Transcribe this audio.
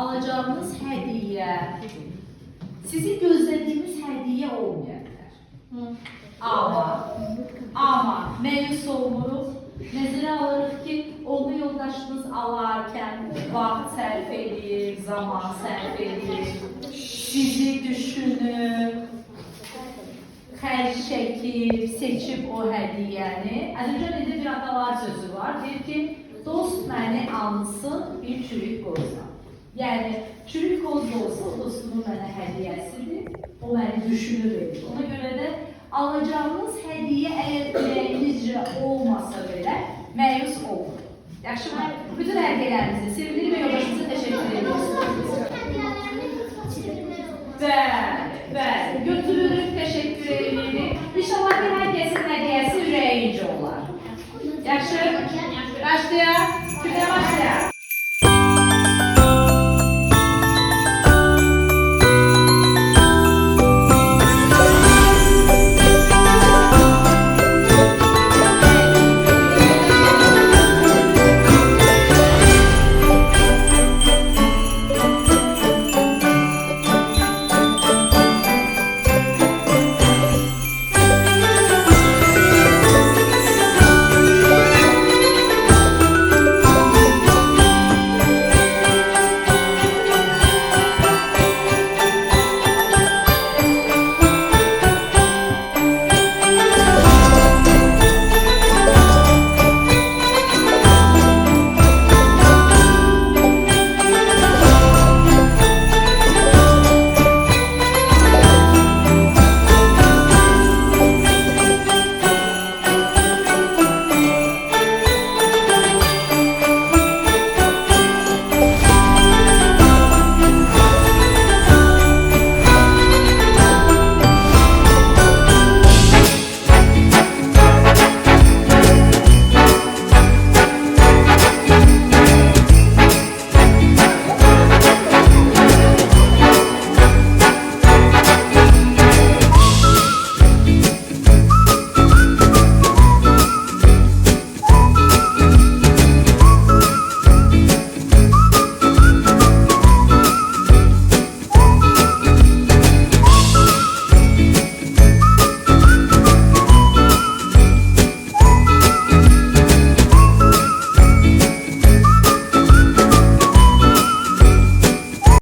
alacağınız hədiyyə sizi gözlədiyiniz hədiyyə olmaya bilər. Amma məyus olmuruq. Nəzərə alırıq ki, onu yoldaşınız alarkən vaxt sərf edir, zaman sərf edir, sizi düşünür, xərc çəkib, seçib o hədiyyəni. Əzəlcə necə bir atalar sözü var, deyir ki, dost məni ansın, bir çürük qoysa. Yəni, çürük qoz olsa, dostumun mənə hədiyyəsidir, o məni düşünür edir. Ona görə də alacağınız hədiyyə əgər ürəyinizcə olmasa belə, məyus olur. Yaxşı mı? Bütün ərgələrinizi, sevgili və yoldaşınıza təşəkkür edirəm.